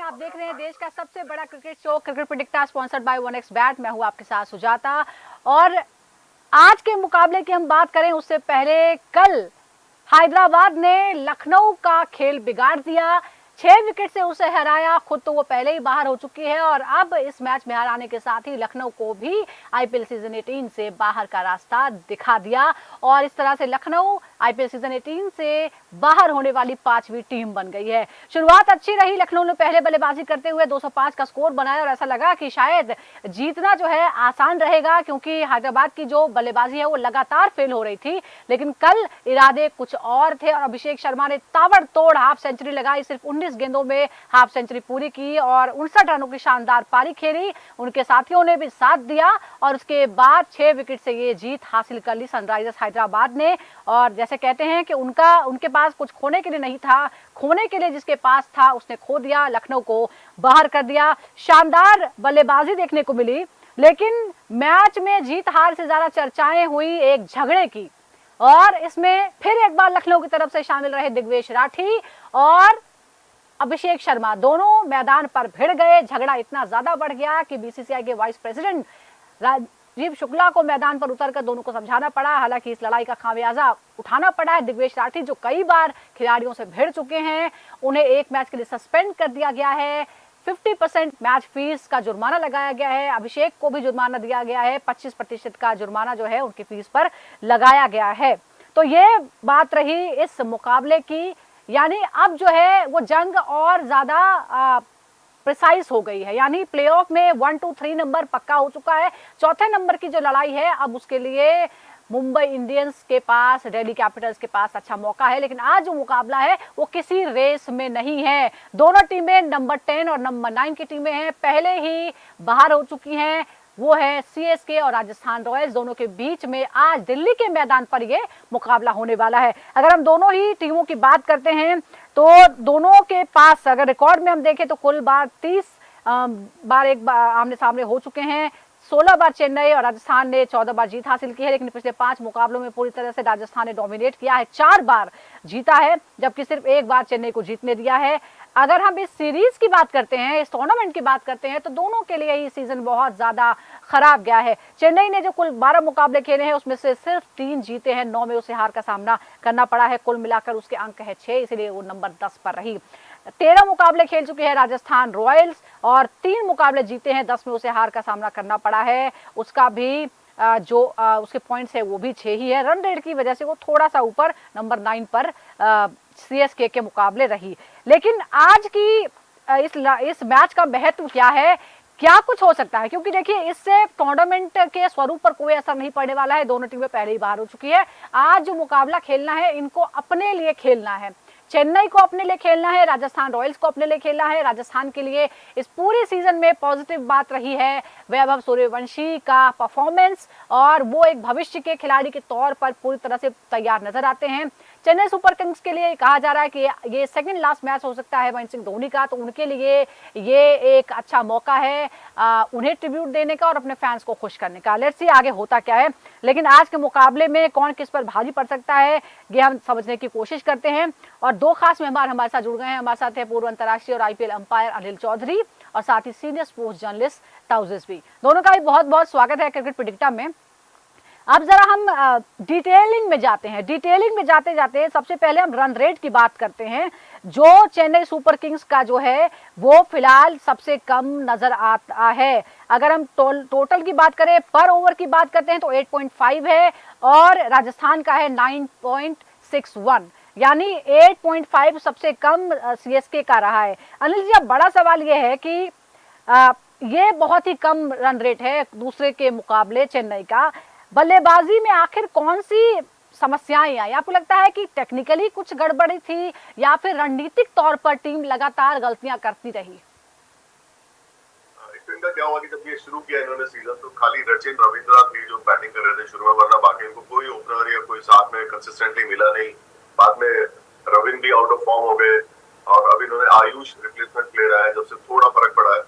आप देख रहे हैं देश का सबसे बड़ा cricket show cricket predictor sponsored by 1x bat. मैं हूं आपके साथ सुजाता। और आज के मुकाबले की हम बात करें उससे पहले कल हैदराबाद ने लखनऊ का खेल बिगाड़ दिया, 6 विकेट से उसे हराया। खुद तो वो पहले ही बाहर हो चुकी है और अब इस मैच में हराने के साथ ही लखनऊ को भी आईपीएल सीजन 18 से बाहर का रास्ता दिखा दिया और इस तरह से लखनऊ आईपीएल सीजन 18 से बाहर होने वाली 5वीं टीम बन गई है। शुरुआत अच्छी रही, लखनऊ ने पहले बल्लेबाजी करते हुए 205 का स्कोर बनाया और ऐसा लगा कि शायद जीतना जो है आसान रहेगा, क्योंकि हैदराबाद की जो बल्लेबाजी है वो लगातार फेल हो रही थी। लेकिन कल इरादे कुछ और थे और अभिषेक शर्मा ने ताबड़तोड़ हाफ सेंचुरी लगाई। सिर्फ 19 गेंदों में हाफ सेंचुरी पूरी की और 59 रनों की शानदार पारी खेली। उनके साथियों ने भी साथ दिया और उसके बाद 6 विकेट से ये जीत हासिल कर ली सनराइजर्स हैदराबाद ने। और जैसे कहते हैं कि उनके पास कुछ खोने के लिए नहीं था, खोने के लिए जिसके पास था उसने खो दिया, लखनऊ को बाहर कर दिया। शानदार बल्लेबाजी देखने को मिली, लेकिन मैच में जीत हार से ज्यादा चर्चाएं हुई एक झगड़े की और इसमें फिर एक बार लखनऊ की तरफ से शामिल रहे दिग्वेश राठी और अभिषेक शर्मा, दोनों मैदान पर भिड़ गए। झगड़ा इतना ज्यादा बढ़ गया कि बीसीसीआई के वाइस प्रेसिडेंट राजीव शुक्ला को मैदान पर उतरकर दोनों को समझाना पड़ा। हालांकि इस लड़ाई का खामियाजा उठाना पड़ा है। दिग्वेश राठी जो कई बार खिलाड़ियों से भिड़ चुके हैं, उन्हें एक मैच के लिए सस्पेंड कर दिया गया है। 50% मैच फीस का जुर्माना लगाया गया है। अभिषेक को भी जुर्माना दिया गया है, 25% का जुर्माना जो है उनकी फीस पर लगाया गया है। तो ये बात रही इस मुकाबले की, यानी अब जो है वो जंग और ज्यादा प्रिसाइज हो गई है, यानी प्लेऑफ में 1, 2, 3 नंबर पक्का हो चुका है। चौथे नंबर की जो लड़ाई है अब उसके लिए मुंबई इंडियंस के पास, दिल्ली कैपिटल्स के पास अच्छा मौका है। लेकिन आज जो मुकाबला है वो किसी रेस में नहीं है। दोनों टीमें नंबर 10 और नंबर 9 की टीमें हैं, पहले ही बाहर हो चुकी हैं। वो है सीएसके और राजस्थान रॉयल्स। दोनों के बीच में आज दिल्ली के मैदान पर ये मुकाबला होने वाला है। अगर हम दोनों ही टीमों की बात करते हैं तो दोनों के पास अगर रिकॉर्ड में हम देखें तो कुल बार 30 बार एक बार आमने सामने हो चुके हैं। 16 बार चेन्नई और राजस्थान ने 14 बार जीत हासिल की है। लेकिन पिछले 5 मुकाबलों में पूरी तरह से राजस्थान ने डोमिनेट किया है, 4 बार जीता है, जबकि सिर्फ 1 बार चेन्नई को जीतने दिया है। अगर हम इस सीरीज की बात करते हैं, इस टूर्नामेंट की बात करते हैं, तो दोनों के लिए ही सीजन बहुत ज्यादा खराब गया है। चेन्नई ने जो कुल 12 मुकाबले खेले हैं उसमें से सिर्फ 3 जीते हैं, 9 में उसे हार का सामना करना पड़ा है। कुल मिलाकर उसके अंक है 6, इसलिए वो नंबर 10 पर रही। 13 मुकाबले खेल चुके हैं राजस्थान रॉयल्स और 3 मुकाबले जीते हैं, 10 में उसे हार का सामना करना पड़ा है। उसका भी जो उसके पॉइंट्स है वो भी 6 ही है। रन रेट की वजह से वो थोड़ा सा ऊपर नंबर 9 पर सीएसके के मुकाबले रही। लेकिन आज की इस मैच का महत्व क्या है, क्या कुछ हो सकता है, क्योंकि देखिए इससे टूर्नामेंट के स्वरूप पर कोई असर नहीं पड़ने वाला है। दोनों टीमें पहले ही बाहर हो चुकी है। आज जो मुकाबला खेलना है इनको अपने लिए खेलना है। चेन्नई को अपने लिए खेलना है, राजस्थान रॉयल्स को अपने लिए खेलना है। राजस्थान के लिए इस पूरी सीजन में पॉजिटिव बात रही है वैभव सूर्यवंशी का परफॉर्मेंस, और वो एक भविष्य के खिलाड़ी के तौर पर पूरी तरह से तैयार नजर आते हैं। चेन्नई सुपर किंग्स के लिए कहा जा रहा है कि ये सेकंड लास्ट मैच हो सकता है महेंद्र सिंह धोनी का, तो उनके लिए ये एक अच्छा मौका है उन्हें ट्रिब्यूट देने का और अपने फैंस को खुश करने का। लेट्स सी आगे होता क्या है। लेकिन आज के मुकाबले में कौन किस पर भारी पड़ सकता है ये हम समझने की कोशिश करते हैं। और 2 खास मेहमान हमारे साथ जुड़ गए हैं। हमारे साथ है पूर्व अंतर्राष्ट्रीय और आईपीएल अंपायर अनिल चौधरी और साथ ही सीनियर स्पोर्ट्स जर्नलिस्ट ताउजिस भी। दोनों का भी बहुत बहुत स्वागत है क्रिकेट प्रेडिक्टर में। अब जरा हम डिटेलिंग में जाते हैं। डिटेलिंग में जाते जाते सबसे पहले हम रन रेट की बात करते हैं, जो चेन्नई सुपर किंग्स का जो है वो फिलहाल सबसे कम नजर आता है। अगर हम टोटल की बात करें, पर ओवर की बात करते हैं तो 8.5 है और राजस्थान का है 9.61, यानी 8.5 सबसे कम सीएसके का रहा है। अनिल जी, अब बड़ा सवाल ये है कि ये बहुत ही कम रन रेट है दूसरे के मुकाबले चेन्नई का। बल्लेबाजी में आखिर कौन सी समस्याएं आई? आपको लगता है कि टेक्निकली कुछ गड़बड़ी थी या फिर रणनीतिक तौर पर टीम लगातार गलतियां करती रही? इनका क्या हुआ कि जब ये शुरू किया इन्होंने सीजन, तो खाली रचिन रविंद्र थे जो बैटिंग कर रहे थे शुरू में, वरना बाकी इनको कोई ओपनर या कोई साथ में कंसिस्टेंटली मिला नहीं। बाद में रविंद्र भी आउट ऑफ फॉर्म हो गए और अब इन्होंने आयुष रिप्लेसमेंट प्लेयर आया, जब से थोड़ा फर्क पड़ा है।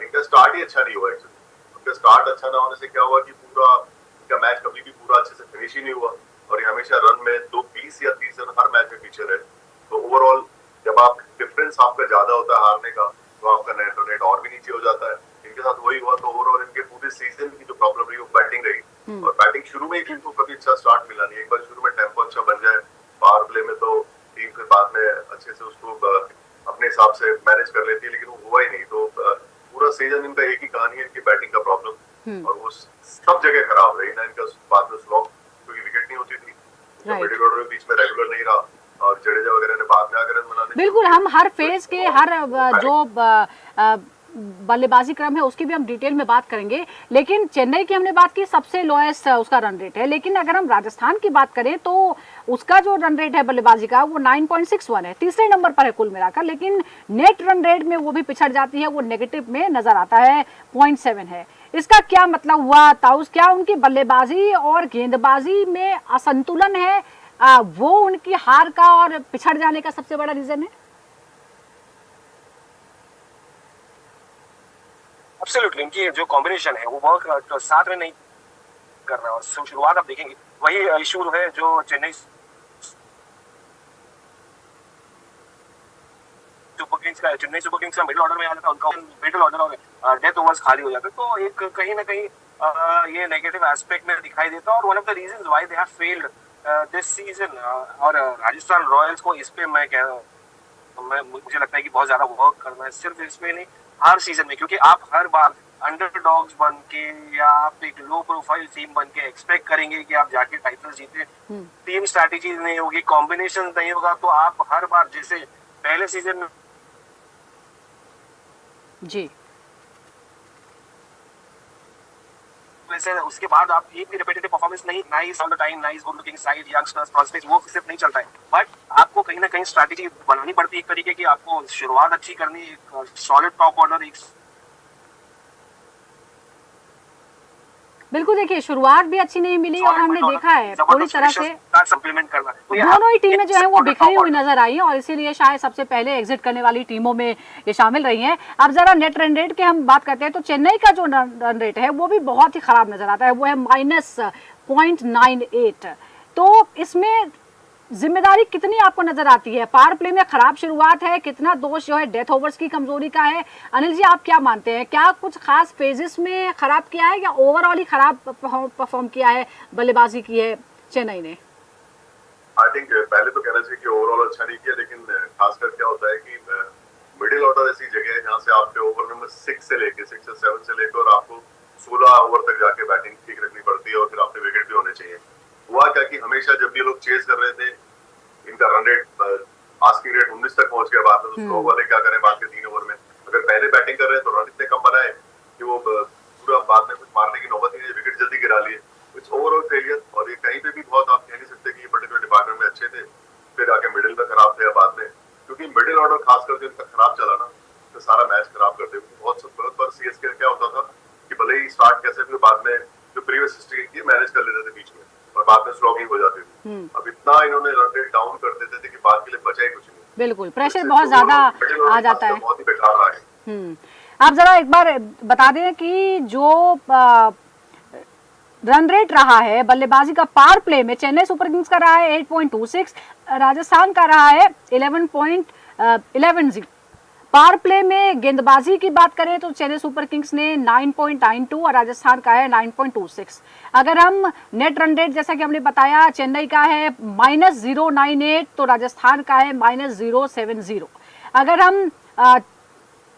इनका स्टार्ट ही अच्छा नहीं हुआ एक्चुअली। उनका स्टार्ट अच्छा ना होने से क्या हुआ कि पूरा इनका मैच कभी भी पूरा अच्छे से फिनिश ही नहीं हुआ और ये हमेशा रन में 20 या 30 रन हर मैच में पीछे रहे। तो ओवरऑल जब आप डिफरेंस आपका ज्यादा होता है हारने का, तो आपका नेट रन रेट और भी नीचे हो जाता है। इनके साथ वही हुआ, तो ओवरऑल इनके पूरे सीजन की जो प्रॉब्लम रही वो बैटिंग रही, और बैटिंग शुरू में ही इनको कभी अच्छा स्टार्ट मिला नहीं। एक बार शुरू में टेम्पो अच्छा बन जाए पावर प्ले में तो टीम फिर बाद में अच्छे से उसको अपने हिसाब से मैनेज कर लेती है, लेकिन वो हुआ ही नहीं। तो पूरा सीजन इनका एक ही कहानी है, इनकी बैटिंग का प्रॉब्लम, और वो सब जगह खराब रही ना। इनका बाद में स्लॉग, क्योंकि विकेट नहीं होती थी, मिडिल ऑर्डर में बीच में रेगुलर नहीं रहा, और जडेजा वगैरह ने बाद में आकर रन बनाने। बिल्कुल, हम हर फेज के हर जो बल्लेबाजी क्रम है उसकी भी हम डिटेल में बात करेंगे, लेकिन चेन्नई की हमने बात की, सबसे लोएस्ट उसका रन रेट है। लेकिन अगर हम राजस्थान की बात करें तो उसका जो रन रेट है बल्लेबाजी का वो 9.61 है, तीसरे नंबर पर है कुल मिलाकर। लेकिन नेट रन रेट में वो भी पिछड़ जाती है, वो नेगेटिव में नजर आता है, 0.7 है। इसका क्या मतलब हुआ ताउस? क्या उनकी बल्लेबाजी और गेंदबाजी में असंतुलन है, वो उनकी हार का और पिछड़ जाने का सबसे बड़ा रीजन है? एब्सोल्युटली, इनकी जो कॉम्बिनेशन है वो वर्क साथ में नहीं कर रहा, और शुरुआत आप देखेंगे वही इशू है जो चेन्नई सुपर किंग्स का मिडिल ऑर्डर में आ जाता है, उनका मिडिल ऑर्डर और डेथ ओवर्स खाली हो जाते हैं। तो एक कहीं ना कहीं ये नेगेटिव एस्पेक्ट में दिखाई देता है, और one of the reasons why they have failed this season. और राजस्थान रॉयल्स को इस पे मुझे लगता है कि बहुत ज्यादा वर्क करना है, सिर्फ इसमें नहीं, हर सीजन में। क्योंकि आप हर बार अंडरडॉग्स बन के या आप एक लो प्रोफाइल टीम बन के एक्सपेक्ट करेंगे कि आप जाके टाइटल जीते, टीम स्ट्रैटेजी नहीं होगी, कॉम्बिनेशन नहीं होगा, तो आप हर बार जैसे पहले सीजन में जी, वैसे उसके बाद आप एक भी रिपीटेटिव परफॉर्मेंस नहीं, nice all the time, nice good looking side, youngsters prospects, वो सिर्फ नहीं चलता है। बट आपको कहीं ना कहीं स्ट्रैटेजी बनानी पड़ती है एक तरीके की। आपको शुरुआत अच्छी करनी, एक सॉलिड टॉप ऑर्डर, एक बिल्कुल। देखिए, शुरुआत भी अच्छी नहीं मिली और हमने देखा है पूरी तरह से सप्लीमेंट करना, दोनों ही टीमें जो है वो बिखरी हुई नजर आई है, और इसीलिए शायद सबसे पहले एग्जिट करने वाली टीमों में ये शामिल रही हैं। अब जरा नेट रन रेट के हम बात करते हैं, तो चेन्नई का जो रन रेट है वो भी बहुत ही खराब नजर आता है, वो है -0.98। तो इसमें जिम्मेदारी कितनी आपको नजर आती है? पावर प्ले में खराब शुरुआत है, कितना दोष जो है डेथ ओवर्स की कमजोरी का है? अनिल जी, आप क्या मानते हैं, क्या कुछ खास फेजेस में खराब किया है या ओवरऑल ही खराब परफॉर्म किया है, बल्लेबाजी की है चेन्नई ने? आई थिंक पहले तो कहना चाहिए कि ओवरऑल अच्छा नहीं किया, लेकिन खासकर क्या होता है कि मिडिल ऑर्डर ऐसी जगह है जहाँ से आपके ओवर नंबर 6 से लेके 6 या 7 से लेकर और आपको 16 ओवर तक जाके बैटिंग ठीक रखनी पड़ती है, और फिर आपके विकेट भी होने चाहिए। हुआ क्या कि हमेशा जब ये लोग चेस कर रहे थे, इनका रन रेट आस्किंग रेट 19 तक पहुंच गया। बाद में तो स्लो वाले क्या करें बाद के 3 ओवर में, अगर पहले बैटिंग कर रहे हैं तो रन इतने कम बनाए कि वो पूरा बाद में कुछ मारने की नौबत नहीं, विकेट जल्दी गिरा लिए। इट्स ओवरऑल फेलियर, और ये कहीं पे भी बहुत आप कह नहीं सकते कि ये पर्टिकुलर डिपार्टमेंट में अच्छे थे, फिर आके मिडिल में खराब थे बाद में, क्योंकि मिडिल ऑर्डर खासकर जो इनका खराब चला ना, तो सारा मैच खराब कर दे। बहुत बार सीएसके क्या होता था कि भले ही स्टार्ट कैसे, फिर बाद में जो प्रीवियस हिस्ट्री थी मैनेज कर लेते थे बीच में, और बाद में स्लॉगिंग हो जाती थी। अब इतना इन्होंने रन रेट डाउन कर देते थे कि बाद के लिए बचा ही कुछ नहीं। बिल्कुल, प्रेशर बहुत ज्यादा आ जाता है, बहुत ही बेकार रहा है। आप जरा एक बार बता दें कि जो रन रेट रहा है बल्लेबाजी का पावर प्ले में, चेन्नई सुपर किंग्स का रहा है 8.26, राजस्थान का रहा है 11.11। पावर प्ले में गेंदबाजी की बात करें तो चेन्नई सुपर किंग्स ने 9.92 और राजस्थान का है 9.26। अगर हम नेट रन रेट, जैसा कि हमने बताया, चेन्नई का है -098 तो राजस्थान का है -070। अगर हम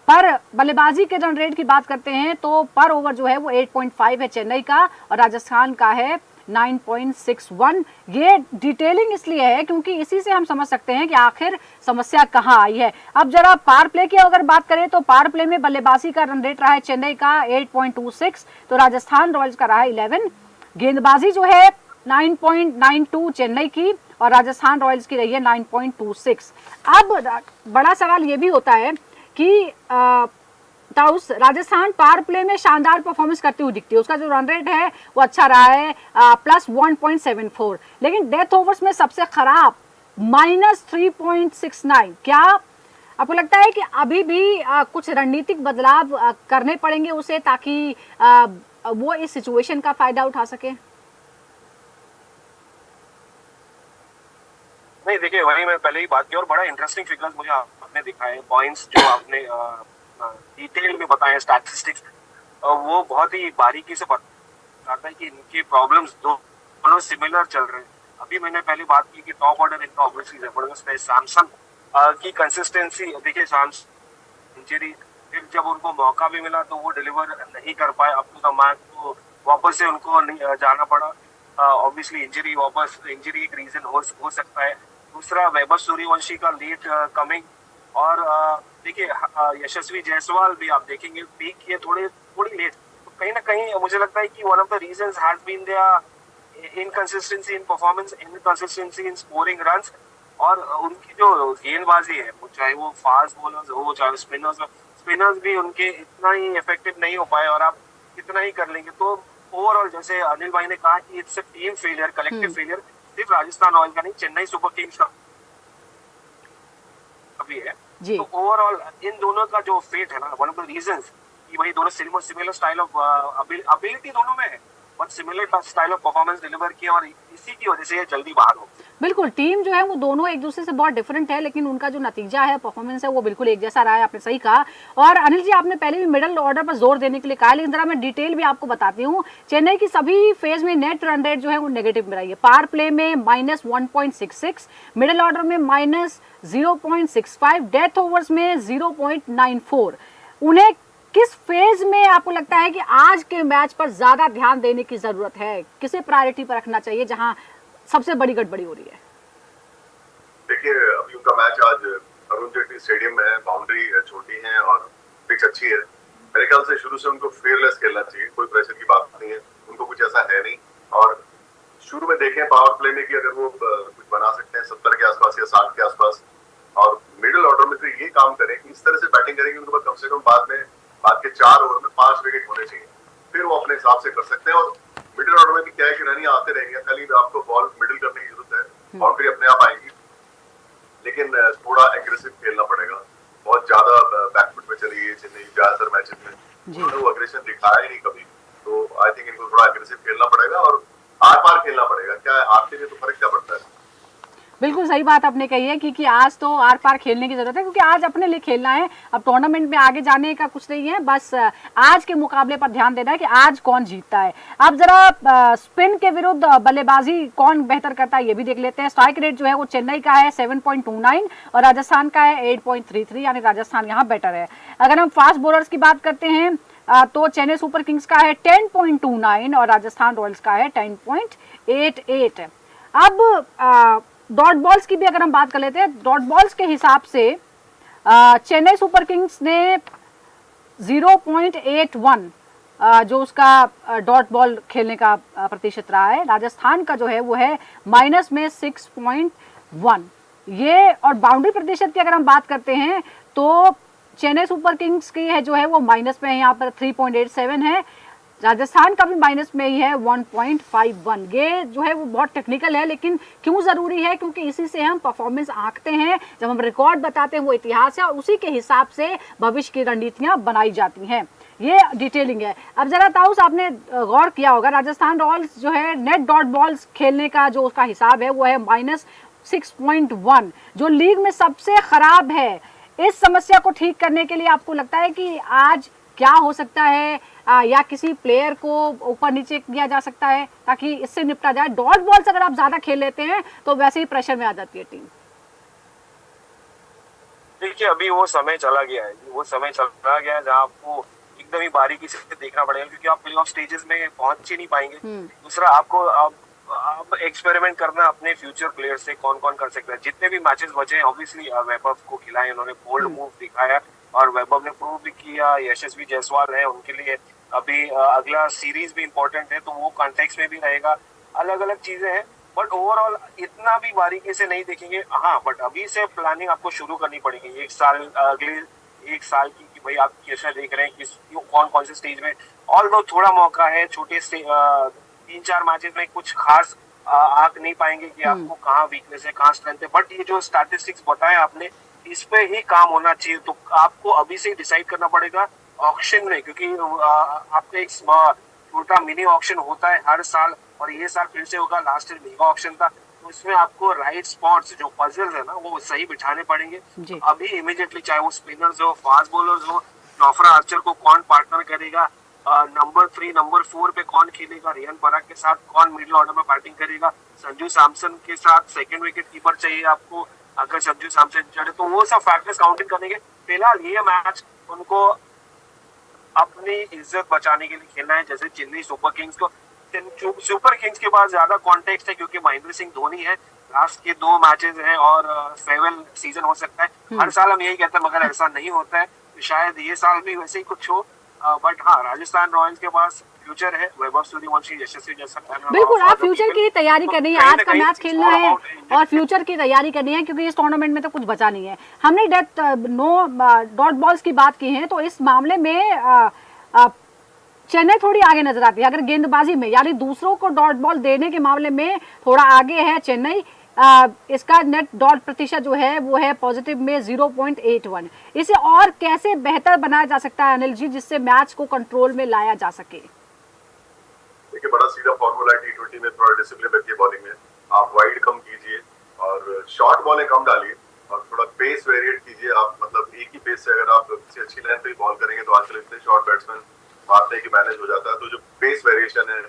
पर बल्लेबाजी के रन रेट की बात करते हैं तो पर ओवर जो है वो 8.5 है चेन्नई का, और राजस्थान का है 9.61। ये डिटेलिंग इसलिए है क्योंकि इसी से हम समझ सकते हैं कि आखिर समस्या कहां आई है। अब जरा पावर प्ले की अगर बात करें तो पावर प्ले में बल्लेबाजी का रन रेट रहा है चेन्नई का 8.26 तो राजस्थान रॉयल्स का रहा है 11। गेंदबाजी जो है 9.92 चेन्नई की और राजस्थान रॉयल्स की रही है 9.26। अब बड़ा सवाल ये भी होता है कि ताउस, राजस्थान पावर प्ले में शानदार परफॉर्मेंस करती हुई दिखती है, उसका जो रन रेट है वो अच्छा रहा है +1.74, लेकिन डेथ ओवर्स में सबसे खराब -3.69। क्या आपको लगता है कि अभी भी कुछ रणनीतिक बदलाव करने पड़ेंगे उसे, ताकि वो इस सिचुएशन का फायदा उठा सके? नहीं, देखिए, वही मैं पहले ही बात की, और बड़ा इंटरेस्टिंग फिगर्स मुझे आपने दिखाए, पॉइंट्स जो आपने डिटेल में बताएं स्टैटिस्टिक्स, वो बहुत ही बारीकी से बताता है कि इनके प्रॉब्लम्स दोनों सिमिलर चल रहे हैं। अभी मैंने पहले बात की कि टॉप ऑर्डर इनका ऑब्वियसली जबरदस्त है। सैमसंग की कंसिस्टेंसी देखिए, सैमसंग इंजरी, फिर जब उनको मौका भी मिला तो वो डिलीवर नहीं कर पाए अप टू द मार्क, तो वापस से उनको जाना पड़ा। ऑब्वियसली इंजरी एक रीजन हो सकता है। दूसरा, वैभव सूर्यवंशी का लेट कमिंग, और देखिए यशस्वी जायसवाल भी आप देखेंगे पीक किए थोड़ी लेट, तो कहीं ना कहीं मुझे लगता है कि one of the reasons has been there inconsistency in performance, inconsistency in scoring runs, और उनकी जो गेंदबाजी है, चाहे वो फास्ट बॉलर्स हो चाहे स्पिनर्स भी उनके इतना ही इफेक्टिव नहीं हो पाए, और आप कितना ही कर लेंगे। तो ओवरऑल जैसे अनिल भाई ने कहा कि it's a team failure, collective failure, सिर्फ राजस्थान रॉयल्स का नहीं, चेन्नई सुपर किंग्स का भी है। जी। तो ओवरऑल इन दोनों का जो फेट है ना, वन ऑफ द रीजंस कि भाई दोनों सिमिलर स्टाइल ऑफ एबिलिटी दोनों में है, but similar style of performance deliver किया, और इसी की वजह से ये जल्दी बाहर हो। बिल्कुल, टीम जो है वो दोनों एक दूसरे से बहुत डिफरेंट है, लेकिन उनका जो नतीजा है, परफॉर्मेंस है, वो बिल्कुल एक जैसा रहा है। आपने सही कहा। और अनिल जी, आपने पहले भी मिडिल ऑर्डर पर जोर देने के लिए कहा, लेकिन जरा मैं डिटेल भी आपको बताती हूँ। चेन्नई की सभी फेज में नेट रन रेट जो है वो नेगेटिव में रही है। पावर प्ले में -1.66, मिडिल ऑर्डर में -0.65, डेथ ओवर्स में 0.94। उन्हें किस फेज में आपको लगता है कि आज के मैच पर ज्यादा ध्यान देने की जरूरत है, किसे प्रायोरिटी पर रखना चाहिए जहां सबसे बड़ी गड़बड़ी हो रही है? देखिए, अभी उनका मैच आज अरुण जेटली स्टेडियम में है, बाउंड्री छोटी है और पिच अच्छी है। मेरे ख्याल से शुरू से उनको फेयरलेस खेलना चाहिए, कोई प्रेशर की बात नहीं है, उनको कुछ ऐसा है नहीं। और शुरू में देखें पावर प्ले में कि अगर वो कुछ बना सकते हैं 70 के आसपास या 60 के आसपास, और मिडिल ऑर्डर में तो ये काम करें कि इस तरह से बैटिंग करेंगे उनके पास कम से कम बाद के 4 ओवर में 5 विकेट होने चाहिए, फिर वो अपने हिसाब से कर सकते हैं। और मिडिल ऑर्डर में भी क्या है कि रन आते रहेंगे, खाली आपको बॉल मिडिल करने की जरूरत है, बाउंड्री अपने आप आएंगी, लेकिन थोड़ा एग्रेसिव खेलना पड़ेगा। बहुत ज्यादा बैकफुट पे चली गई चेन्नई ज्यादातर मैचेस में, उन्होंने वो एग्रेशन दिखाया ही नहीं कभी। तो आई थिंक इनको थोड़ा एग्रेसिव खेलना पड़ेगा और आर पार खेलना पड़ेगा। क्या आपके लिए तो फर्क क्या पड़ता है? बिल्कुल सही बात आपने कही है कि आज तो आर पार खेलने की जरूरत है, क्योंकि आज अपने लिए खेलना है। अब टूर्नामेंट में आगे जाने का कुछ नहीं है, बस आज के मुकाबले पर ध्यान देना है कि आज कौन जीतता है। अब जरा स्पिन के विरुद्ध बल्लेबाजी कौन बेहतर करता है ये भी देख लेते हैं। स्ट्राइक रेट जो है वो चेन्नई का है 7.29 और राजस्थान का है 8.33, यानी राजस्थान यहाँ बेटर है। अगर हम फास्ट बॉलर्स की बात करते हैं तो चेन्नई सुपर किंग्स का है 10.29 और राजस्थान रॉयल्स का है 10.88। अब डॉट बॉल्स की भी अगर हम बात कर लेते हैं, डॉट बॉल्स के हिसाब से चेन्नई सुपर किंग्स ने 0.81 जो उसका डॉट बॉल खेलने का प्रतिशत रहा है। राजस्थान का जो है वो है माइनस में 6.1 ये। और बाउंड्री प्रतिशत की अगर हम बात करते हैं तो चेन्नई सुपर किंग्स की है जो है वो माइनस में है, यहाँ पर 3.87 है। राजस्थान का भी माइनस में ही है 1.51। ये जो है वो बहुत टेक्निकल है, लेकिन क्यों जरूरी है? क्योंकि इसी से हम परफॉर्मेंस आंकते हैं, जब हम रिकॉर्ड बताते हैं वो इतिहास है और उसी के हिसाब से भविष्य की रणनीतियां बनाई जाती हैं। ये डिटेलिंग है। अब जरा ताऊस, आपने गौर किया होगा राजस्थान रॉयल्स जो है नेट डॉट बॉल्स खेलने का जो उसका हिसाब है वो है -6.1, जो लीग में सबसे खराब है। इस समस्या को ठीक करने के लिए आपको लगता है कि आज क्या हो सकता है, या किसी प्लेयर को ऊपर नीचे किया जा सकता है ताकि इससे निपटा जाए? डॉट बॉल्स अगर आप ज्यादा खेल लेते हैं तो वैसे ही प्रेशर में आ जाती है टीम। देखिए, अभी वो समय चला गया है जहाँ आपको एकदम ही बारीकी से देखना पड़ेगा, क्योंकि आप प्लेऑफ स्टेजेस में पहुंच ही नहीं पाएंगे। दूसरा, आपको अब एक्सपेरिमेंट करना अपने फ्यूचर प्लेयर से, कौन कौन कर सकता है। जितने भी मैचेस बचे हैं ऑब्वियसली वैभव को खिलाए, उन्होंने बोल्ड मूव दिखाया और वैभव ने प्रूव भी किया। यशस्वी जायसवाल है, उनके लिए अभी अगला सीरीज भी इम्पोर्टेंट है, तो वो कॉन्टेक्स्ट में भी रहेगा। अलग अलग चीजें हैं, बट ओवरऑल इतना भी बारीकी से नहीं देखेंगे। हाँ, बट अभी से प्लानिंग आपको शुरू करनी पड़ेगी। अगले एक साल की कि भाई आप कैसे देख रहे हैं कि कौन से स्टेज में, ऑल्दो थोड़ा मौका है, छोटे 3-4 मैचेस में कुछ खास आंक नहीं पाएंगे कि आपको कहाँ वीकनेस है, कहाँ स्ट्रेंथ है। बट ये जो स्टैटिस्टिक्स बताया आपने, इस पे ही काम होना चाहिए। तो आपको अभी से डिसाइड करना पड़ेगा ऑक्शन में, क्योंकि आपका एक छोटा मिनी ऑक्शन होता है हर साल, और ये साल फिर से होगा। लास्ट ईयर मेगा ऑक्शन था, तो इसमें आपको राइट स्पॉट्स जो पजल्स है ना वो सही बिठाने पड़ेंगे अभी इमीडिएटली, चाहे वो स्पिनर्स हो, फास्ट बॉलर्स हो, जोफ्रा आर्चर को कौन पार्टनर करेगा, नंबर 3 नंबर 4 पे कौन खेलेगा, रियान पराग के साथ कौन मिडिल ऑर्डर में बैटिंग करेगा, संजू सैमसन के साथ सेकंड विकेट कीपर चाहिए आपको अगर संजू सैमसन चढ़े, तो वो सब फैक्टर्स काउंटिंग करेंगे। फिलहाल ये मैच उनको अपनी इज्जत बचाने के लिए खेलना है, जैसे चेन्नई सुपर किंग्स को। सुपर किंग्स के पास ज्यादा कॉन्टेक्स्ट है क्योंकि महेंद्र सिंह धोनी है, लास्ट के 2 मैचेस हैं और फेयरवेल सीजन हो सकता है। हर साल हम यही कहते हैं मगर ऐसा नहीं होता है, शायद ये साल भी वैसे ही कुछ हो। बट हाँ, राजस्थान रॉयल्स के पास फ्यूचर है, वैभव सूर्यवंशी, यशस्वी जायसवाल। बिल्कुल, आप फ्यूचर की तैयारी करनी है, आज का मैच खेलना है और फ्यूचर की तैयारी करनी है क्योंकि इस टूर्नामेंट में तो कुछ बचा नहीं है। हमने नो डॉट बॉल्स की बात की है, तो इस मामले में चेन्नई थोड़ी आगे नजर आती है। अगर गेंदबाजी में यानी दूसरों को डॉट बॉल देने के मामले में थोड़ा आगे है चेन्नई। इसका नेट डॉट प्रतिशत जो है वो है पॉजिटिव में 0.81। इसे और कैसे बेहतर बनाया जा सकता है अनिल जी, जिससे मैच को कंट्रोल में लाया जा सके? देखिए, बड़ा सीधा फॉर्मूला है टी20 में, थोड़ा डिसिप्लिन रखिए बॉलिंग में, आप वाइड कम कीजिए और शॉर्ट बॉलें कम डालिए और थोड़ा पेस वेरिएट कीजिए। आप मतलब एक ही पेस से अगर आप किसी अच्छी लाइन पे बॉल करेंगे तो आजकल इतने शॉर्ट बैट्समैन मारते हैं कि मैनेज हो जाता है। तो जो पेस वेरिएशन है,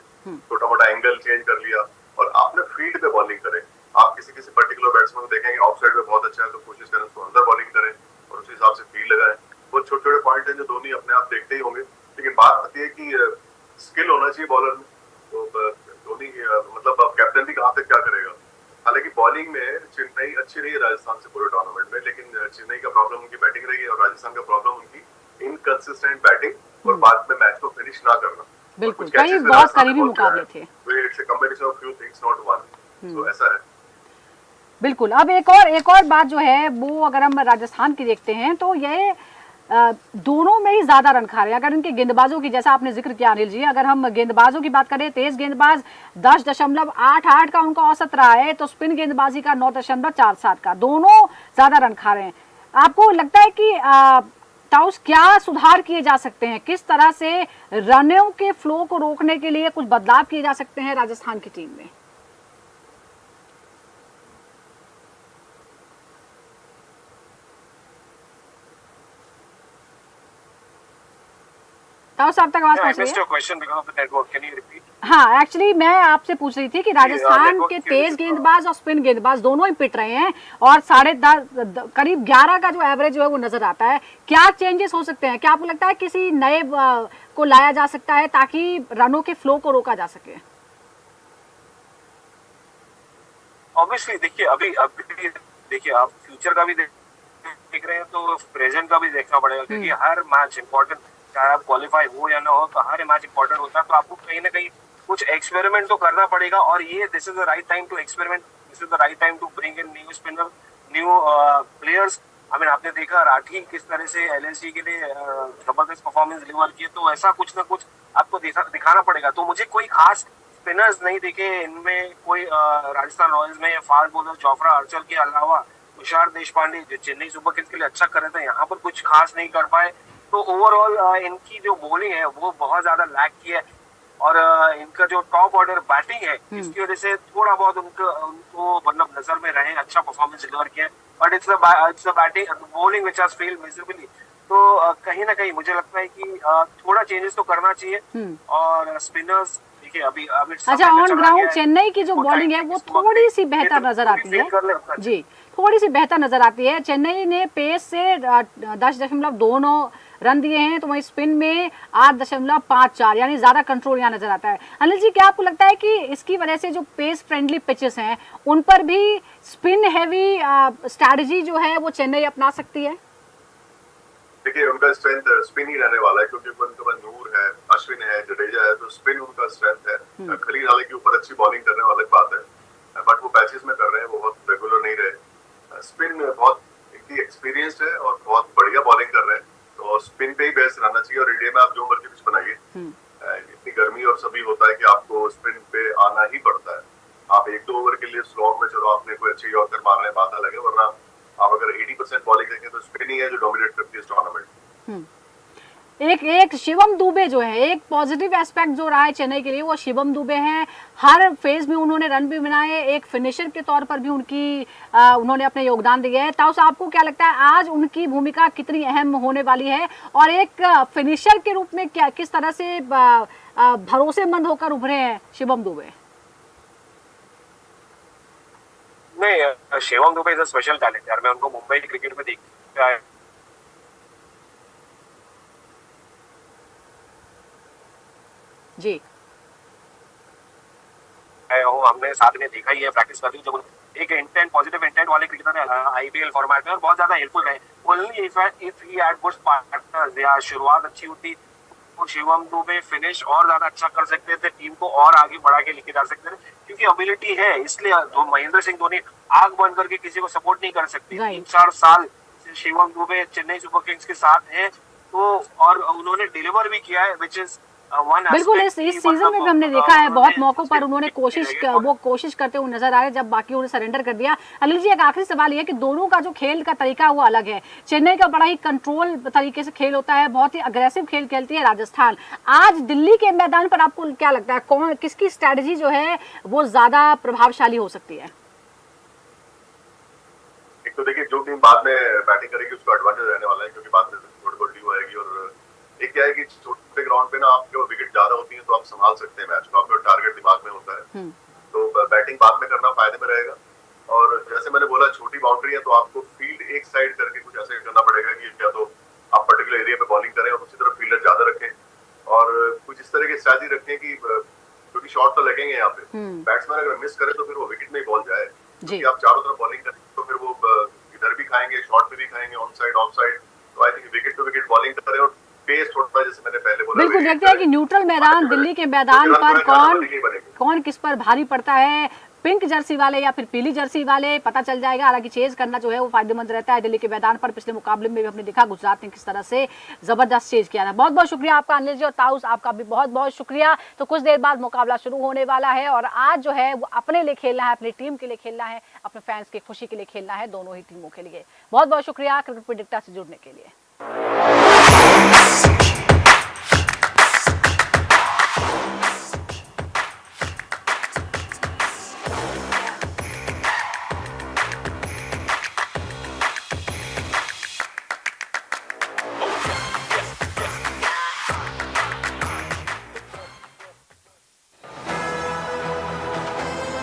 छोटा मोटा एंगल चेंज कर लिया और आपने फील्ड पे बॉलिंग करें। आप किसी पर्टिकुलर बैट्समैन को देखेंगे ऑफ साइड में बहुत अच्छा है तो कोशिश करें उसको अंदर बॉलिंग करें और उसी हिसाब से फील्ड लगाएं। वो छोटे छोटे पॉइंट हैं जो धोनी अपने आप देखते ही होंगे, लेकिन बात आती है कि स्किल होना चाहिए बॉलर में। तो धोनी मतलब अब कैप्टन भी कहाँ तक क्या करेगा। हालांकि बॉलिंग में चेन्नई अच्छी रही है राजस्थान से पूरे टूर्नामेंट में, लेकिन चेन्नई का प्रॉब्लम उनकी बैटिंग रही है और राजस्थान का प्रॉब्लम उनकी इनकंसिस्टेंट बैटिंग और बाद में मैच को फिनिश ना करना। बिल्कुल, कई बहुत करीबी मुकाबले थे। It's a combination of few things, not one. तो ऐसा है। बिल्कुल। अब एक और बात जो है वो अगर हम राजस्थान की देखते हैं तो ये दोनों में ही ज्यादा रन खा रहे हैं। अगर इनके गेंदबाजों की, जैसा आपने जिक्र किया अनिल जी, अगर हम गेंदबाजों की बात करें, तेज गेंदबाज 10.88 का उनका औसत रहा है, तो स्पिन गेंदबाजी का 9.47 का, दोनों ज्यादा रन खा रहे हैं। आपको लगता है कि टाउस क्या सुधार किए जा सकते हैं, किस तरह से रनों के फ्लो को रोकने के लिए कुछ बदलाव किए जा सकते हैं राजस्थान की टीम में? ताऊस आप तक आवाज पहुंच रही है? हाँ, एक्चुअली मैं आपसे पूछ रही थी कि राजस्थान के तेज गेंदबाज और स्पिन गेंदबाज दोनों ही पिट रहे हैं और 10.5 करीब 11 का जो एवरेज जो है वो नजर आता है। क्या चेंजेस हो सकते हैं? क्या आपको लगता है किसी नए को लाया जा सकता है ताकि रनों के फ्लो को रोका जा सके? ऑब्वियसली देखिए, अभी देखिए आप फ्यूचर का भी देख रहे हैं तो प्रेजेंट का भी देखना पड़ेगा क्योंकि हर मैच इंपॉर्टेंट, चाहे आप क्वालिफाई हो या ना हो, तो हर मैच इंपॉर्टेंट होता है। तो आपको कहीं ना कहीं कुछ एक्सपेरिमेंट तो करना पड़ेगा और ये this is the right time to experiment, this is the right time to bring in new spinner, new players. I mean आपने देखा राठी किस तरह से एलएसजी के लिए जबरदस्त परफॉर्मेंस डिलीवर किए, तो ऐसा कुछ ना कुछ आपको दिखाना पड़ेगा। तो मुझे कोई खास स्पिनर्स नहीं देखे इनमें, कोई राजस्थान रॉयल्स में फास्ट बॉलर जोफ्रा आर्चर के अलावा तुषार देशपांडे जो चेन्नई सुपर किंग्स के लिए अच्छा कर रहे थे, यहाँ पर कुछ खास नहीं कर पाए। तो ओवरऑल इनकी जो बॉलिंग है वो बहुत ज्यादा लैक की है और इनका जो टॉप ऑर्डर बैटिंग है इसकी वजह से थोड़ा बहुत उनको मतलब नजर में रहे, अच्छा परफॉर्मेंस डिलीवर किया, but it's the batting bowling which has failed miserably. तो कहीं ना कहीं मुझे लगता है कि थोड़ा चेंजेस तो करना चाहिए और स्पिनर्स देखिए अभी अच्छा, ऑन ग्राउंड चेन्नई की जो बॉलिंग है वो थोड़ी सी बेहतर नजर आती है जी, थोड़ी सी बेहतर नजर आती है। चेन्नई ने पेस से 10.29 रन दिए हैं, तो वहीं स्पिन में 8.54, यानी ज्यादा कंट्रोल यहाँ नजर आता है। अनिल जी, क्या आपको लगता है कि इसकी वजह से जो पेस फ्रेंडली पिचेस हैं उन पर भी स्पिन हैवी स्ट्रैटेजी जो है वो चेन्नई अपना सकती है? देखिए, उनका स्ट्रेंथ स्पिन ही रहने वाला है क्योंकि उनके पास नूर है, अश्विन है, जडेजा है, तो स्पिन उनका स्ट्रेंथ है। खलील हालांकि ऊपर अच्छी बॉलिंग करने वाली बात है, बट वो पैचेस में कर रहे हैं, वो बहुत रेगुलर नहीं रहे। स्पिन बहुत इनकी एक्सपीरियंस्ड है और बहुत बढ़िया बॉलिंग कर रहे हैं, तो स्पिन पे ही बेस्ट रहना चाहिए। और इंडिया में आप जो मर्जी पिच बनाइए, इतनी गर्मी और सभी होता है कि आपको स्पिन पे आना ही पड़ता है। आप 1-2 ओवर के लिए स्लॉग में चलो आपने कोई अच्छे यॉर्कर मार रहे हैं, बात अलग है, वरना आप अगर 80% बॉलिंग देखें तो स्पिन ही है जो डोमिनेट करती है इस टूर्नामेंट। एक शिवम दुबे जो है, एक पॉजिटिव एस्पेक्ट जो रहा है चेन्नई के लिए वो शिवम दुबे हैं। हर फेज में उन्होंने रन भी बनाए, एक फिनिशर के तौर पर भी उन्होंने अपने योगदान दिए है। ताऊ साहब, आपको क्या लगता है आज उनकी भूमिका कितनी अहम होने वाली है, और एक फिनिशर के रूप में किस तरह से भरोसेमंद होकर उभरे हैं शिवम दुबे? नहीं, Shivam Dubey is a special talent यार। मैं उनको मुंबई क्रिकेट में देखा है। जी, हमने साथ में देखा ही है, प्रैक्टिस करते हुए जब एक इंटेंट, पॉजिटिव इंटेंट वाले क्रिकेटर है आईपीएल फॉर्मेट में, और बहुत ज्यादा हेल्पफुल रहे। Only if he had good partners, या शुरुआत अच्छी होती तो शिवम दुबे फिनिश और ज्यादा अच्छा कर सकते थे, टीम को और आगे बढ़ा के लेके जा सकते थे, क्योंकि एबिलिटी है। इसलिए महेंद्र सिंह धोनी आंख बंद करके किसी को सपोर्ट नहीं कर सकते। 3-4 साल शिवम दुबे चेन्नई सुपर किंग्स के साथ है, तो और उन्होंने डिलीवर भी किया है, विच इज बिल्कुल। इस सीजन में भी हमने देखा है बहुत मौकों पर उन्होंने कोशिश करते हुए नजर आ रहे, जब बाकी उन्होंने सरेंडर कर दिया। अनिल जी, एक आखिरी सवाल ये है कि दोनों का जो खेल का तरीका वो अलग है। चेन्नई का बड़ा ही कंट्रोल तरीके से खेल होता है, बहुत ही अग्रेसिव खेल खेलती है राजस्थान। आज दिल्ली के मैदान पर आपको क्या लगता है, कौन किसकी स्ट्रेटेजी जो है वो ज्यादा प्रभावशाली हो सकती है? एक तो देखिए, जो टीम बाद में बैटिंग करेगी उसको एडवांटेज रहने वाला है, क्योंकि बाद में थोड़ी बहुत ड्यू आएगी। और एक क्या है कि छोटे ग्राउंड पे ना आपके विकेट ज्यादा होती है तो आप संभाल सकते हैं मैच को, आपका टारगेट दिमाग में होता है, तो बैटिंग बाद में करना फायदे में रहेगा। और जैसे मैंने बोला, छोटी बाउंड्री है तो आपको फील्ड एक साइड करके कुछ ऐसे करना पड़ेगा कि या तो आप पर्टिकुलर एरिया पे बॉलिंग करें और दूसरी तरफ फील्डर ज्यादा रखें, और कुछ इस तरह की स्ट्रैटेजी रखें कि क्योंकि शॉट तो लगेंगे यहाँ पे, बैट्समैन अगर मिस करे तो फिर वो विकेट में ही बॉल जाए। क्योंकि आप चारों तरफ बॉलिंग करें तो फिर वो इधर भी खाएंगे, शॉट पे भी खाएंगे, ऑन साइड ऑफ साइड। तो I think wicket to wicket bowling करें और पेस थोड़ा, जैसे मैंने पहले बोला, बिल्कुल। देखते हैं कि न्यूट्रल मैदान दिल्ली के मैदान पर कौन किस पर भारी पड़ता है, पिंक जर्सी वाले या फिर पीली जर्सी वाले, पता चल जाएगा। हालांकि चेज करना जो है वो फायदेमंद रहता है दिल्ली के मैदान पर। पिछले मुकाबले में भी हमने देखा गुजरात ने किस तरह से जबरदस्त चेज किया था। बहुत बहुत शुक्रिया आपका अनिल जी, और ताउस आपका भी बहुत बहुत शुक्रिया। तो कुछ देर बाद मुकाबला शुरू होने वाला है, और आज जो है वो अपने लिए खेलना है, अपनी टीम के लिए खेलना है, अपने फैंस की खुशी के लिए खेलना है, दोनों ही टीमों के लिए। बहुत बहुत शुक्रिया क्रिकेट प्रेडिक्टर से जुड़ने के लिए।